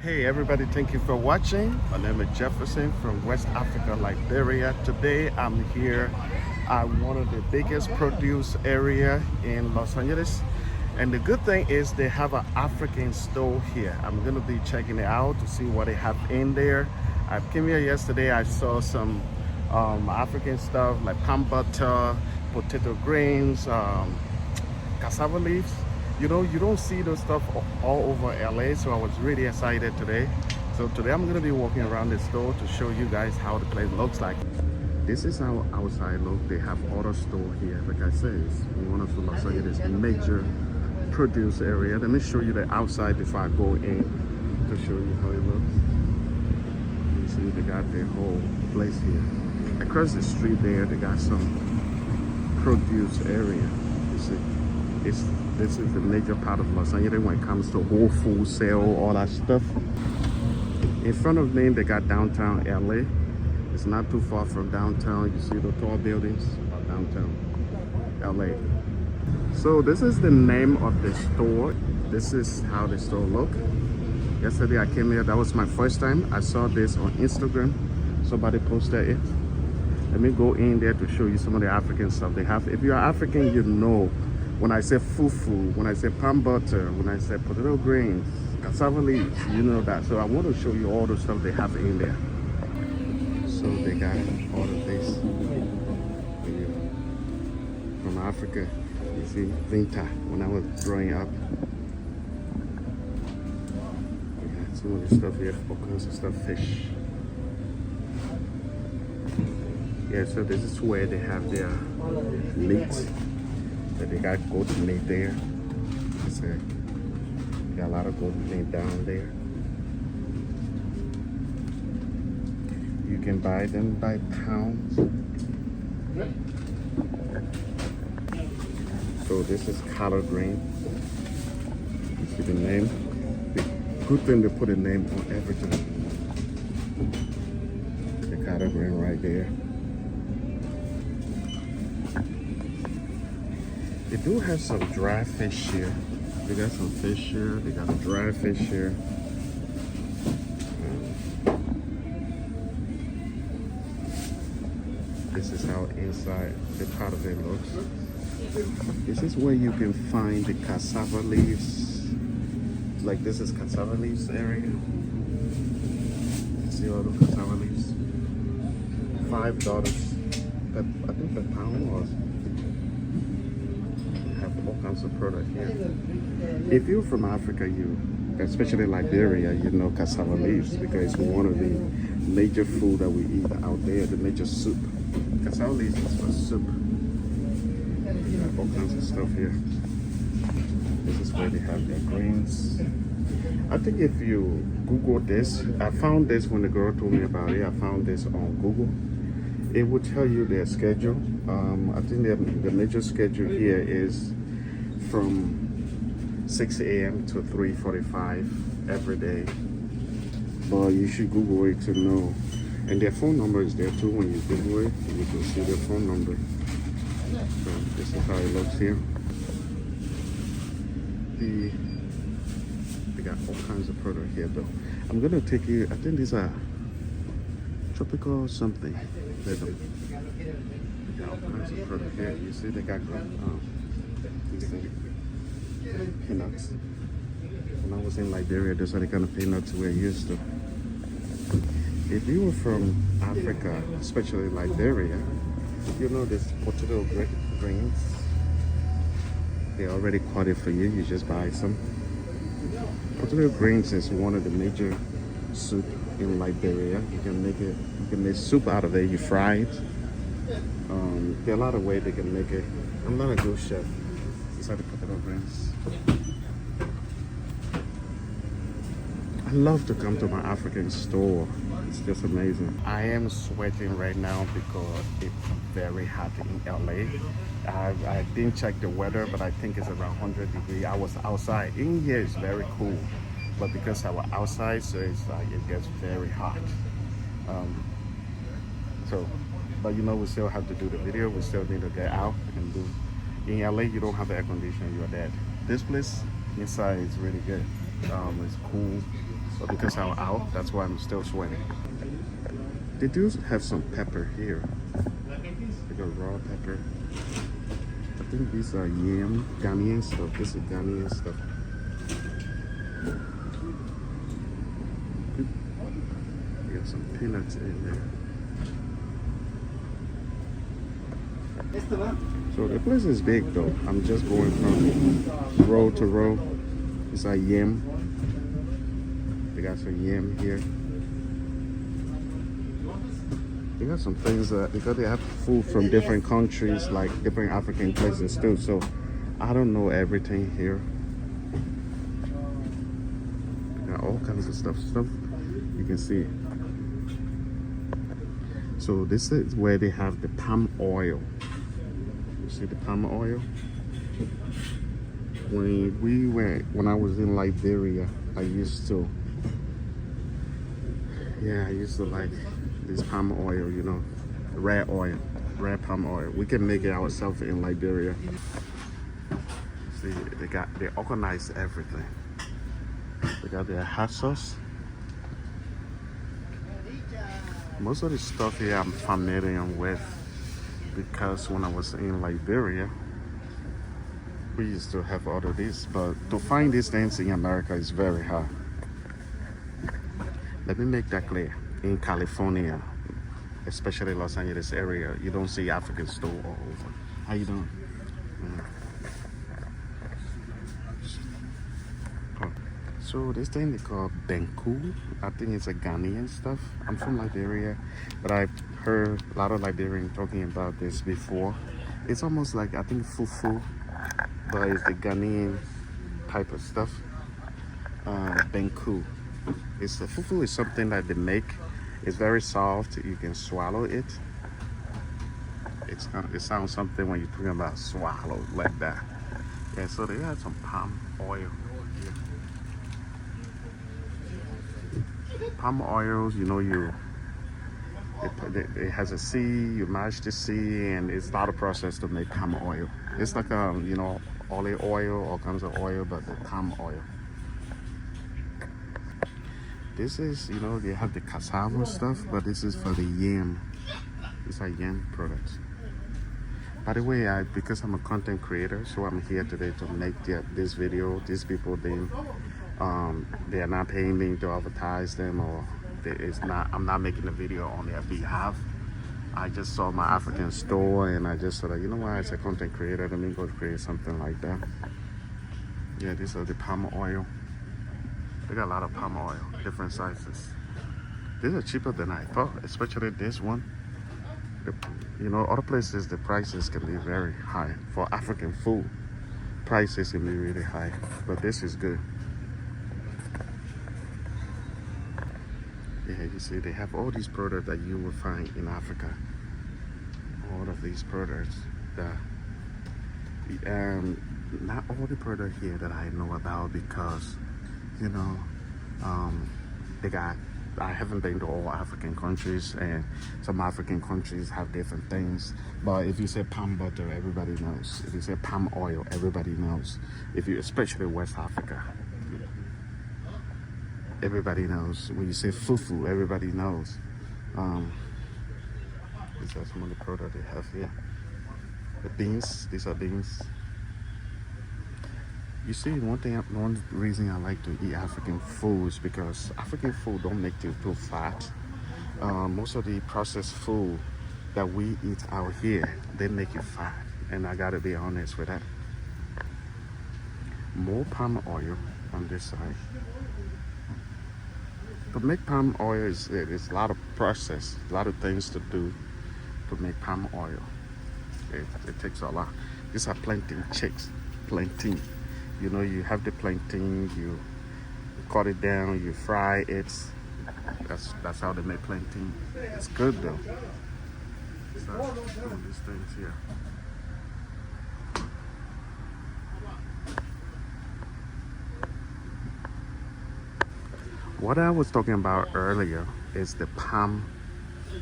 Hey everybody, thank you for watching. My name is Jefferson from West Africa, Liberia. Today I'm here at one of the biggest produce area in Los Angeles. And the good thing is they have an African store here. I'm gonna be checking it out to see what they have in there. I came here yesterday, I saw some African stuff like palm butter, potato grains, cassava leaves. You know, you don't see those stuff all over LA, so I was really excited today. So today I'm gonna be walking around the store to show you guys how the place looks like. This is how outside look. They have other store here. Like I said, it's one of the Los Angeles major produce area. Let me show you the outside before I go in to show you how it looks. You see they got their whole place here. Across the street there, they got some produce area. You see. This is the major part of Los Angeles when it comes to whole food sale, all that stuff. In front of me, they got downtown LA. It's not too far from downtown. You see the tall buildings of downtown LA. So this is the name of the store. This is how the store look. Yesterday I came here, that was my first time. I saw this on Instagram. Somebody posted it. Let me go in there to show you some of the African stuff they have. If you're African, you know when I say fufu, when I say palm butter, when I say potato grains, cassava leaves, you know that. So I want to show you all the stuff they have in there. So they got all of this from Africa. You see, Vinta, when I was growing up. We got some of the stuff here, all kinds of stuff, fish. Yeah, so this is where they have their meat. They got goat meat there. Got a lot of goat meat down there. You can buy them by pounds. So this is collard green. You see the name? The good thing they put a name on everything. The collard green right there. They do have some dry fish here. They got some fish here. They got a dry fish here. This is how inside the part of it looks. This is where you can find the cassava leaves. Like this is cassava leaves area. You see all the cassava leaves? $5. I think per pound or all kinds of product here. If you're from Africa, especially Liberia, you know cassava leaves because it's one of the major food that we eat out there, the major soup. Cassava leaves is for soup. All kinds of stuff here. This is where they have their grains. I think if you Google this, I found this when the girl told me about it. I found this on Google. It will tell you their schedule. I think the major schedule here is from 6 a.m. to 3:45 every day. But you should Google it to know. And their phone number is there too. When you Google it, you can see their phone number. So this is how it looks here. They got all kinds of product here though. I'm gonna take you, I think these are tropical something. They got all kinds of product here. You see they got these things. Peanuts. When I was in Liberia, those are the kind of peanuts we're used to. If you were from Africa, especially Liberia, you know this potato grains. They already caught it for you. You just buy some. Potato grains is one of the major soup in Liberia. You can make it. You can make soup out of it. You fry it. There are a lot of ways they can make it. I'm not a good chef. These are the potato grains. I love to come to my African store. It's just amazing. I am sweating right now because it's very hot in LA. I didn't check the weather, but I think it's around 100 degrees. I was outside. In here it's very cool, but because I was outside, so it's like it gets very hot. But you know, we still have to do the video. We still need to get out and do. In LA, you don't have the air conditioning. You're dead. This place inside is really good. It's cool. But because I'm out, that's why I'm still sweating. They do have some pepper here. Like a raw pepper. I think these are yam, Ghanaian stuff. This is Ghanaian stuff. We got some peanuts in there. So the place is big though. I'm just going from row to row. It's a yam. They got some yam here. They got some things because they have food from different countries, like different African places too. So I don't know everything here. They got all kinds of stuff you can see. So this is where they have the palm oil. You see the palm oil? When I was in Liberia, I used to like this palm oil, you know, red palm oil. We can make it ourselves in Liberia. See, they organize everything. They got their hot sauce. Most of the stuff here I'm familiar with because when I was in Liberia, we used to have all of this, but to find these things in America is very hard. Let me make that clear. In California, especially Los Angeles area, you don't see African store all over. How you doing? So this thing they call Benku. I think it's a Ghanaian stuff. I'm from Liberia, but I've heard a lot of Liberians talking about this before. It's almost like, I think, fufu, but it's the Ghanaian type of stuff. Benku. It's the fufu is something that they make. It's very soft. You can swallow it. It sounds something when you're talking about swallow like that. Yeah. So they have some palm oil. Palm oils, you know, it has a seed, you mash the seed, and it's not a process to make palm oil. It's like you know, olive oil, all kinds of oil, but the palm oil. This is, you know, they have the cassava stuff, but this is for the yam. These are yam products. By the way, because I'm a content creator, so I'm here today to make this video. These people, they are not paying me to advertise them, or I'm not making a video on their behalf. I just saw my African store and I just thought, you know what, as a content creator, let me go create something like that. Yeah, these are the palm oil. They got a lot of palm oil, different sizes. These are cheaper than I thought, especially this one. You know, other places the prices can be very high. For African food, prices can be really high, but this is good. Yeah, you see, they have all these products that you will find in Africa. All of these products that, not all the products here that I know about, because, you know, I haven't been to all African countries, and some African countries have different things. But if you say palm butter, everybody knows. If you say palm oil, everybody knows. Especially West Africa, everybody knows. When you say fufu, everybody knows. These are some of the products they have here. The beans, these are beans. You see, one reason I like to eat African food is because African food don't make you too fat. Most of the processed food that we eat out here, they make you fat, and I gotta be honest with that. More palm oil on this side. To make palm oil is a lot of process, a lot of things to do to make palm oil. It takes a lot. These are plantain chicks, plantain. You know, you have the plantain, you cut it down, you fry it. That's how they make plantain. It's good though. So these things here. What I was talking about earlier is the palm.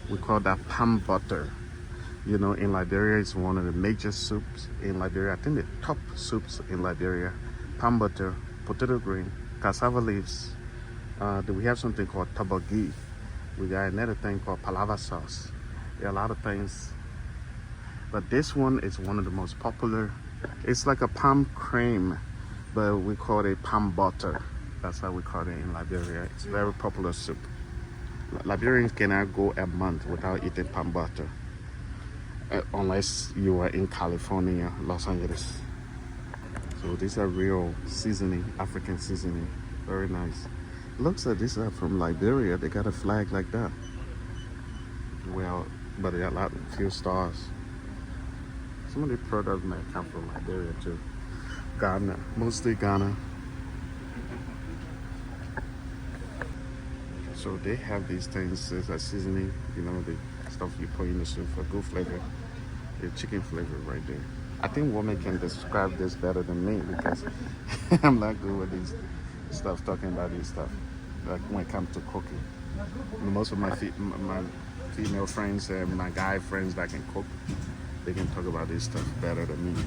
We call that palm butter. You know, in Liberia, it's one of the major soups in Liberia. I think the top soups in Liberia. Palm butter, potato grain, cassava leaves, We have something called tabagi. We got another thing called palava sauce. There are a lot of things, but this one is one of the most popular. It's like a palm cream, but we call it palm butter. That's how we call it in Liberia. It's very popular soup. Liberians cannot go a month without eating palm butter, unless you are in California, Los Angeles. So these are real seasoning, African seasoning. Very nice. Looks like these are from Liberia. They got a flag like that. Well, but they got a lot, few stars. Some of the products might come from Liberia too. Ghana, mostly Ghana. So they have these things as a seasoning, you know, the stuff you put in the soup for good flavor. The chicken flavor right there. I think women can describe this better than me because I'm not good with these stuff, talking about these stuff. Like when it comes to cooking. Most of my female friends and my guy friends that can cook, they can talk about this stuff better than me.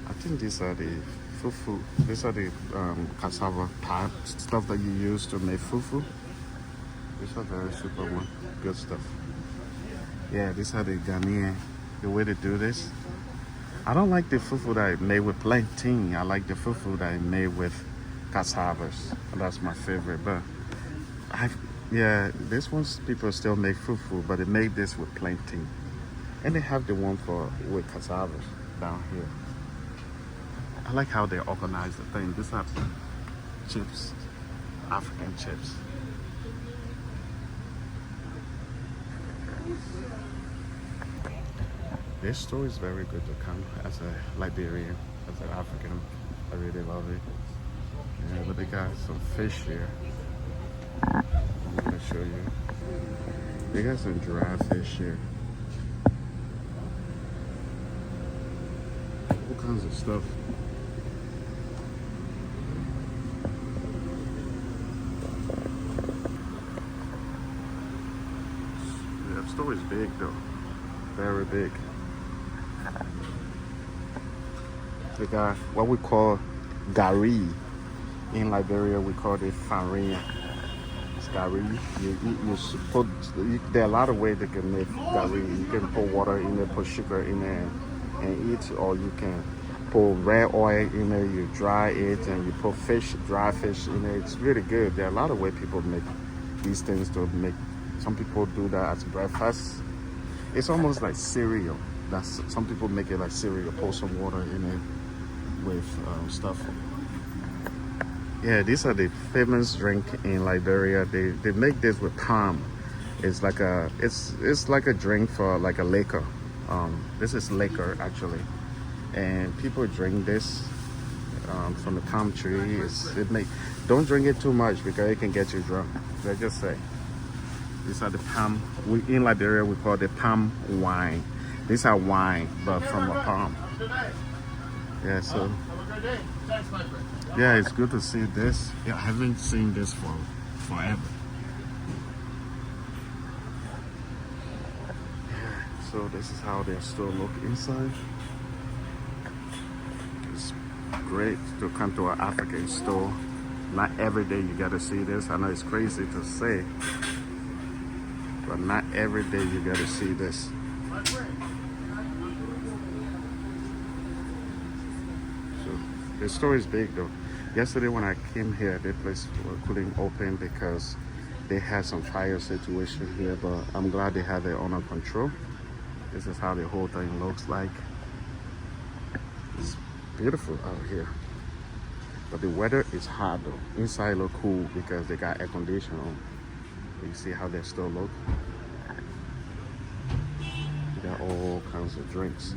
I think these are the fufu. These are the cassava part stuff that you use to make fufu. These are very super one. Good stuff. Yeah, these are the Ghanaian, the way they do this. I don't like the fufu that I made with plantain. I like the fufu that I made with cassavas. That's my favorite. But yeah, this one's people still make fufu, but they made this with plantain. And they have the one with cassavas down here. I like how they organize the thing. These are chips, African chips. This store is very good to come as a Liberian, as an African. I really love it. Yeah, but they got some fish here. I'm gonna show you. They got some dry fish here. All kinds of stuff. Yeah, the store is big though. Very big. They got what we call gari. In Liberia, we call it farinha. It's gari. There are a lot of ways they can make gari. You can put water in there, put sugar in there, and eat, or you can put red oil in there. You dry it, and you put dry fish in there. It's really good. There are a lot of ways people make these things to make. Some people do that as breakfast. It's almost like cereal. Some people make it like cereal. Pour some water in it with stuff. Yeah, these are the famous drink in Liberia. They make this with palm. It's like a drink for like a liquor. This is liquor actually, and people drink this from the palm tree. Don't drink it too much because it can get you drunk. Let's just say. These are the palm. In Liberia we call it palm wine. These are wine, but from a palm. Yeah, so yeah, it's good to see this. Yeah, I haven't seen this for forever. Yeah, so this is how their store look inside. It's great to come to an African store. Not every day you gotta see this. I know it's crazy to say, but not every day you gotta see this. The store is big though. Yesterday when I came here, the place couldn't open because they had some fire situation here, but I'm glad they have it under control. This is how the whole thing looks like. It's beautiful out here. But the weather is hot though. Inside look cool because they got air conditioning on. You see how their store look? They got all kinds of drinks.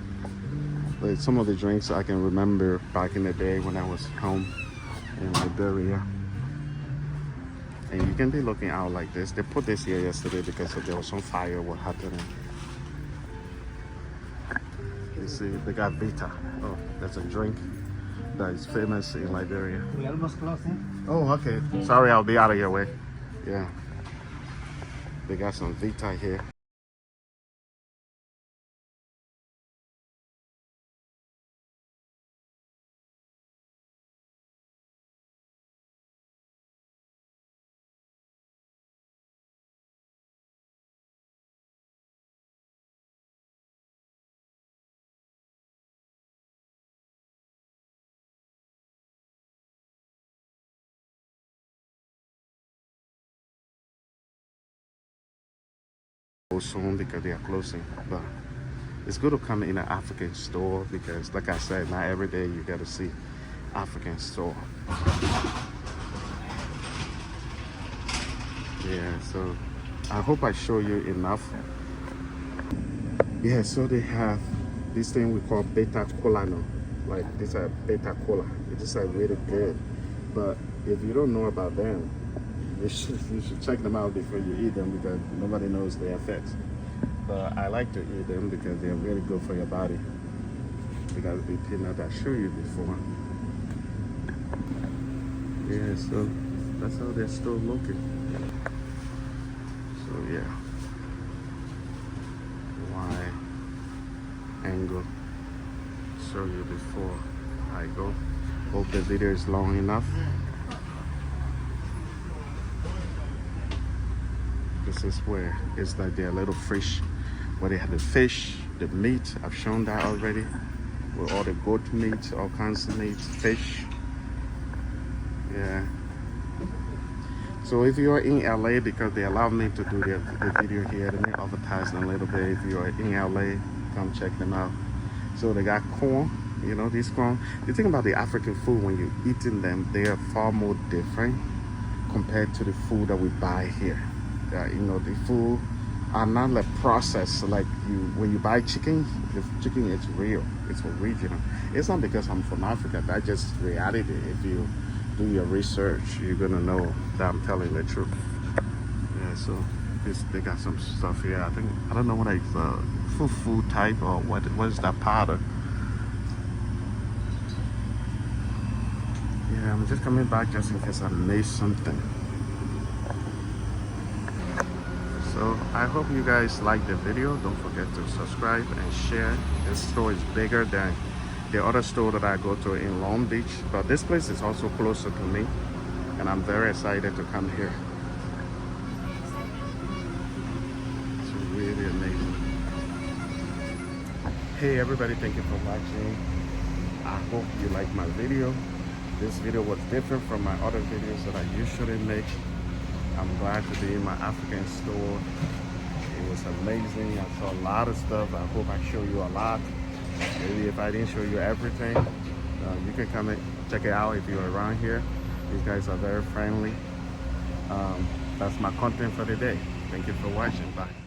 But some of the drinks I can remember back in the day when I was home in Liberia. And you can be looking out like this. They put this here yesterday because there was some fire what happening. You see, they got Vita. Oh, that's a drink that is famous in Liberia. We almost closing. Oh, okay. Sorry, I'll be out of your way. Yeah. They got some Vita here. Soon because they are closing, but it's good to come in an African store because, like I said, not every day you get to see African store. Yeah, so I hope I show you enough. Yeah, so they have this thing we call beta cola now. Like this is beta cola. It's just like really good. But if you don't know about them, you should check them out before you eat them because nobody knows their effects. But I like to eat them because they're really good for your body. Because the peanut I showed you before. Yeah, so that's how they're still looking. So yeah. Wide angle. Show you before I go. Hope the video is long enough. This is where it's like their little fish, where they have the fish, the meat. I've shown that already. With all the goat meat, all kinds of meat, fish. Yeah. So if you're in LA, because they allow me to do the video here, they may advertise a little bit. If you're in LA, come check them out. So they got corn, you know, this corn. The thing about the African food, when you're eating them, they are far more different compared to the food that we buy here. You know, the food are not like processed like when you buy chicken. The chicken is real, it's original. It's not because I'm from Africa, that's just reality. If you do your research, you're gonna know that I'm telling the truth. Yeah, so they got some stuff here. I don't know what it's food type or what is that powder. Yeah, I'm just coming back just in case I missed something. So I hope you guys like the video. Don't forget to subscribe and share. This store is bigger than the other store that I go to in Long Beach, but this place is also closer to me and I'm very excited to come here. It's really amazing. Hey everybody, thank you for watching. I hope you like my video. This video was different from my other videos that I usually make. I'm glad to be in my African store. It was amazing. I saw a lot of stuff. I hope I show you a lot. Maybe if I didn't show you everything, you can come and check it out if you're around here. These guys are very friendly. That's my content for the day. Thank you for watching. Bye.